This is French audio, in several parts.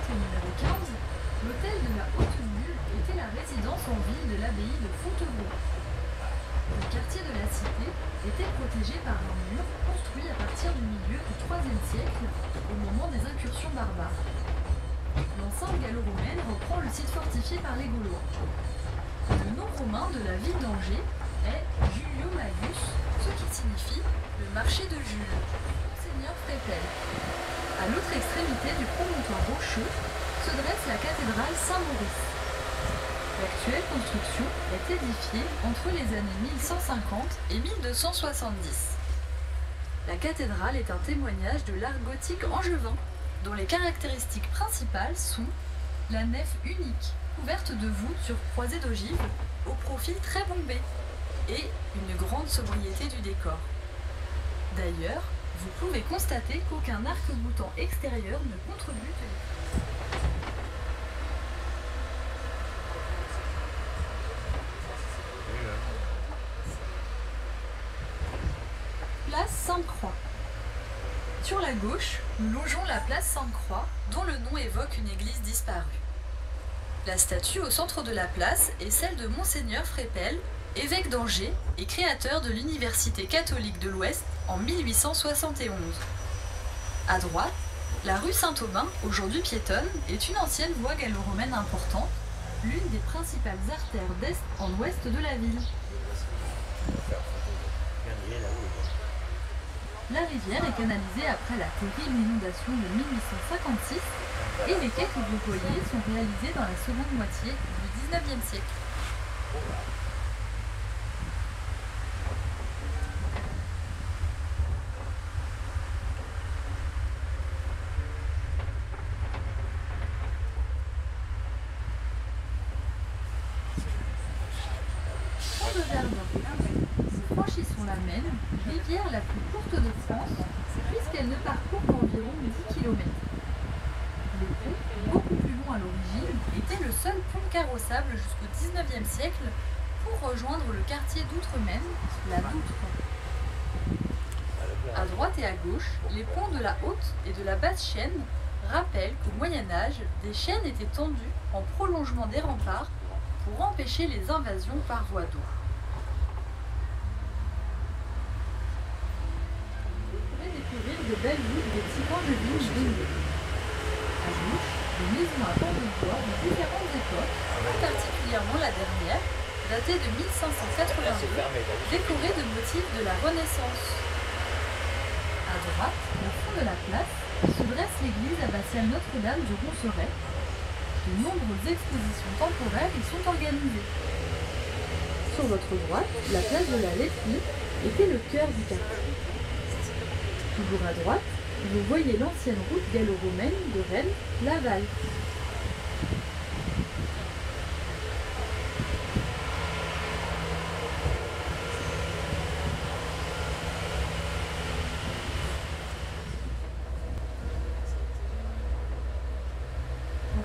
siècle numéro 15, l'hôtel de la Haute-Mule était la résidence en ville de l'abbaye de Fontevraud. Le quartier de la cité était protégé par un mur construit à partir du milieu du IIIe siècle, au moment des incursions barbares. L'enceinte gallo-romaine reprend le site fortifié par les Gaulois. Le nom romain de la ville d'Angers est Julio Magus, ce qui signifie le marché de Jules, Monseigneur Frépel. À l'autre extrémité du promontoire rocheux se dresse la cathédrale Saint-Maurice. L'actuelle construction est édifiée entre les années 1150 et 1270. La cathédrale est un témoignage de l'art gothique angevin, dont les caractéristiques principales sont la nef unique, couverte de voûtes sur croisées d'ogives, au profil très bombé, et une grande sobriété du décor. D'ailleurs, vous pouvez constater qu'aucun arc-boutant extérieur ne contrebute. Place Sainte-Croix. Sur la gauche, nous longeons la place Sainte-Croix, dont le nom évoque une église disparue. La statue au centre de la place est celle de Monseigneur Frépel, évêque d'Angers et créateur de l'Université catholique de l'Ouest en 1871. À droite, la rue Saint-Aubin, aujourd'hui piétonne, est une ancienne voie gallo-romaine importante, l'une des principales artères d'est en ouest de la ville. La rivière est canalisée après la terrible inondation de 1856 et les quais que vous voyez sont réalisés dans la seconde moitié du XIXe siècle. Pont de Verdun. Nous franchissons la Maine, rivière la plus courte de France, puisqu'elle ne parcourt qu'environ 10 km. Le pont, beaucoup plus long à l'origine, était le seul pont carrossable jusqu'au XIXe siècle pour rejoindre le quartier d'Outremen, la Doutre. À droite et à gauche, les ponts de la Haute et de la Basse Chaîne rappellent qu'au Moyen-Âge, des chaînes étaient tendues en prolongement des remparts pour empêcher les invasions par voie d'eau. Vous pourrez découvrir de belles voûtes des types de vignes bénies. À gauche, des maisons à pans de bois de différentes époques, particulièrement la dernière, datée de 1582, décorée de motifs de la Renaissance. À droite, au fond de la place, se dresse l'église abbatiale Notre-Dame de Ronceret. De nombreuses expositions temporaires y sont organisées. Sur votre droite, la place de la Laiterie était le cœur du quartier. Toujours à droite, vous voyez l'ancienne route gallo-romaine de Rennes-Laval.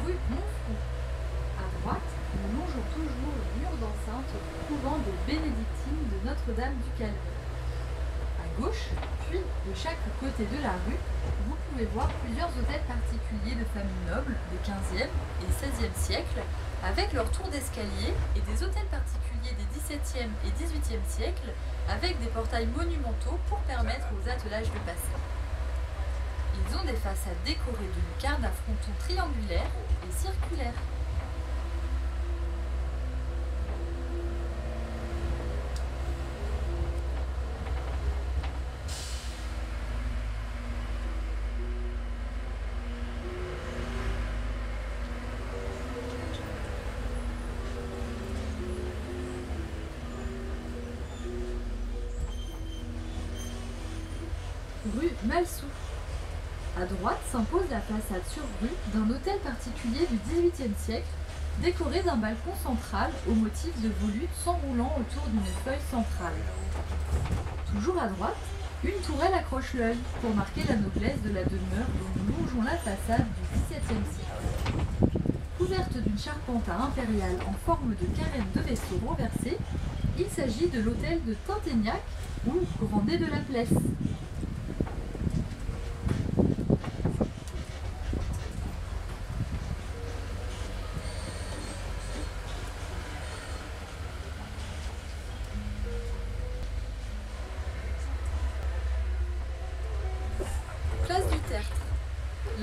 Rue Montfroid. À droite, nous longeons toujours le mur d'enceinte du couvent des Bénédictines de Notre-Dame du Calvaire. À gauche, puis de chaque côté de la rue, vous pouvez voir plusieurs hôtels particuliers de familles nobles des 15e et 16e siècles, avec leurs tours d'escalier, et des hôtels particuliers des 17e et 18e siècles, avec des portails monumentaux pour permettre aux attelages de passer. Ils ont des façades décorées de lucarnes à frontons triangulaires et circulaires. Rue Malsou. À droite s'impose la façade sur rue d'un hôtel particulier du XVIIIe siècle, décoré d'un balcon central au motif de volutes s'enroulant autour d'une feuille centrale. Toujours à droite, une tourelle accroche l'œil pour marquer la noblesse de la demeure dont nous longeons la façade du XVIIe siècle. Couverte d'une charpente à impériale en forme de carène de vaisseau renversé, il s'agit de l'hôtel de Tinténiac ou Grandet de la Plesse.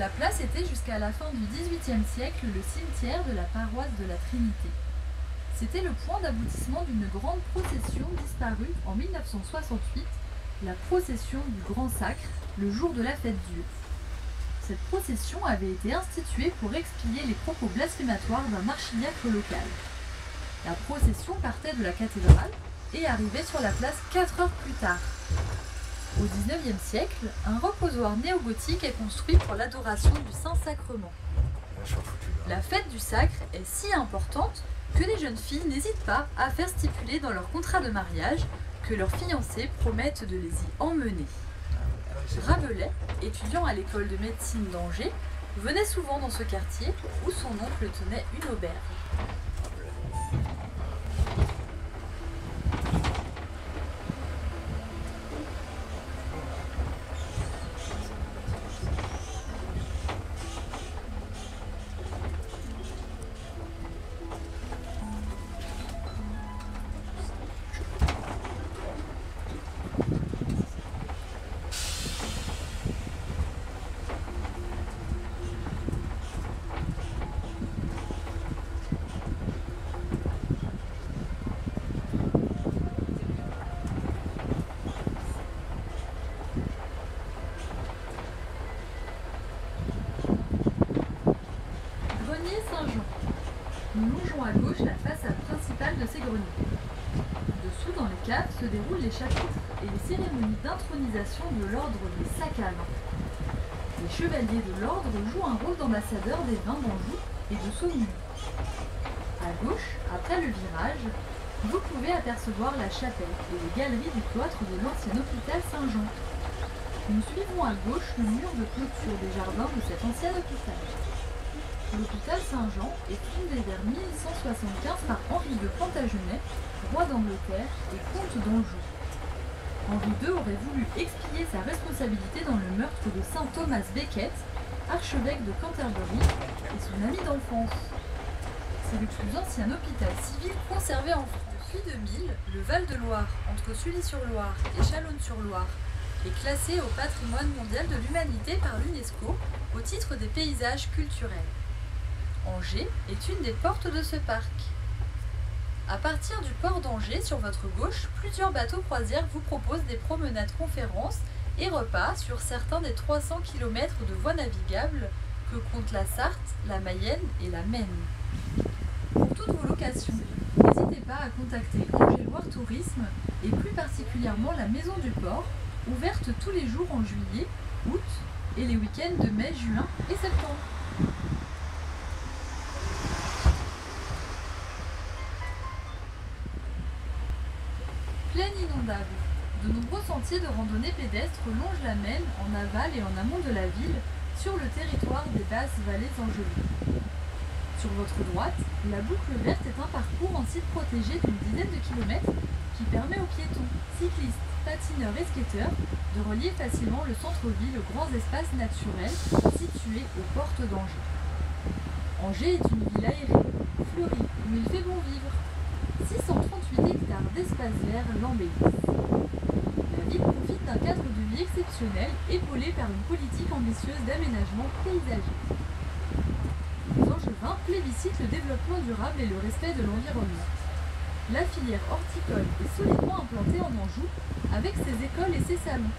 La place était jusqu'à la fin du XVIIIe siècle le cimetière de la paroisse de la Trinité. C'était le point d'aboutissement d'une grande procession disparue en 1968, la procession du Grand Sacre, le jour de la Fête-Dieu. Cette procession avait été instituée pour expier les propos blasphématoires d'un archidiacre local. La procession partait de la cathédrale et arrivait sur la place 4 heures plus tard. Au XIXe siècle, un reposoir néo-gothique est construit pour l'adoration du Saint-Sacrement. La fête du Sacre est si importante que les jeunes filles n'hésitent pas à faire stipuler dans leur contrat de mariage que leurs fiancés promettent de les y emmener. Rabelais, étudiant à l'école de médecine d'Angers, venait souvent dans ce quartier où son oncle tenait une auberge. Saint-Jean. Nous longeons à gauche la façade principale de ces greniers. Dessous, dans les caves, se déroulent les chapitres et les cérémonies d'intronisation de l'ordre des Sacavins. Les chevaliers de l'ordre jouent un rôle d'ambassadeurs des vins d'Anjou et de Saumur. À gauche, après le virage, vous pouvez apercevoir la chapelle et les galeries du cloître de l'ancien hôpital Saint-Jean. Nous suivons à gauche le mur de clôture des jardins de cet ancien hôpital. L'hôpital Saint-Jean est fondé vers 1175 par Henri de Plantagenet, roi d'Angleterre et comte d'Anjou. Henri II aurait voulu expier sa responsabilité dans le meurtre de saint Thomas Becket, archevêque de Canterbury et son ami d'enfance. C'est le plus ancien hôpital civil conservé en France. Depuis 2000, le Val-de-Loire, entre Sully-sur-Loire et Chalonnes-sur-Loire, est classé au patrimoine mondial de l'humanité par l'UNESCO au titre des paysages culturels. Angers est une des portes de ce parc. À partir du port d'Angers, sur votre gauche, plusieurs bateaux croisières vous proposent des promenades conférences et repas sur certains des 300 km de voies navigables que comptent la Sarthe, la Mayenne et la Maine. Pour toutes vos locations, n'hésitez pas à contacter Angers Loire Tourisme et plus particulièrement la Maison du Port, ouverte tous les jours en juillet, août et les week-ends de mai, juin et septembre. Plaine inondable. De nombreux sentiers de randonnée pédestre longent la Maine en aval et en amont de la ville, sur le territoire des basses vallées angevines. Sur votre droite, la boucle verte est un parcours en site protégé d'une dizaine de kilomètres qui permet aux piétons, cyclistes, patineurs et skateurs de relier facilement le centre-ville aux grands espaces naturels situés aux portes d'Angers. Angers est une ville aérée, fleurie, où il fait bon vivre. 638 hectares d'espace vert l'embellissent. La ville profite d'un cadre de vie exceptionnel, épaulé par une politique ambitieuse d'aménagement paysager. Les Angevins plébiscitent le développement durable et le respect de l'environnement. La filière horticole est solidement implantée en Anjou, avec ses écoles et ses salons.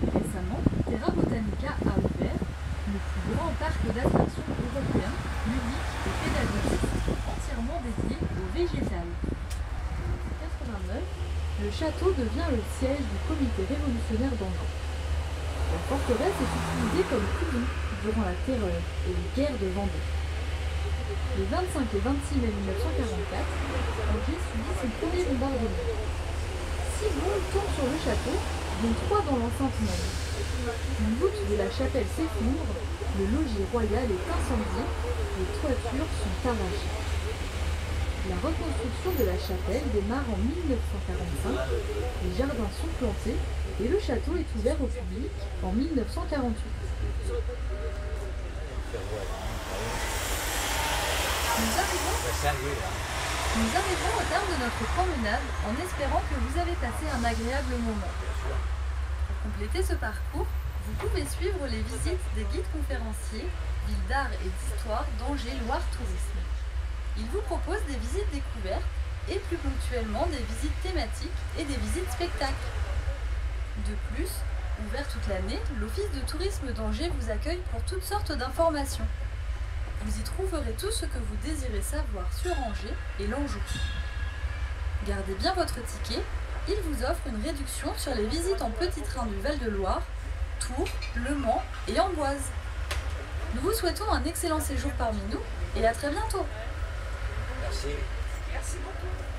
Récemment, Terra Botanica a ouvert le plus grand parc d'attractions européen, ludique et pédagogique, entièrement dédié au végétal. En 1989, le château devient le siège du comité révolutionnaire d'Angers. La forteresse est utilisée comme prison durant la Terreur et les guerres de Vendée. Les 25 et 26 mai 1944, Angers subit son premier bombardement. 6 bombes tombent sur le château, dont 3 dans l'enceinte même. Une voûte de la chapelle s'effondre, le logis royal est incendié, les toitures sont arrachées. La reconstruction de la chapelle démarre en 1945, les jardins sont plantés et le château est ouvert au public en 1948. Nous arrivons au terme de notre promenade en espérant que vous avez passé un agréable moment. Pour compléter ce parcours, Vous pouvez suivre les visites des guides conférenciers, Ville d'Art et d'Histoire d'Angers Loire Tourisme. Ils vous proposent des visites découvertes et plus ponctuellement des visites thématiques et des visites spectacles. De plus, ouvert toute l'année, l'Office de tourisme d'Angers vous accueille pour toutes sortes d'informations. Vous y trouverez tout ce que vous désirez savoir sur Angers et l'Anjou. Gardez bien votre ticket, il vous offre une réduction sur les visites en petit train du Val-de-Loire, Tours, Le Mans et Amboise. Nous vous souhaitons un excellent séjour parmi nous et à très bientôt. Merci. Merci beaucoup.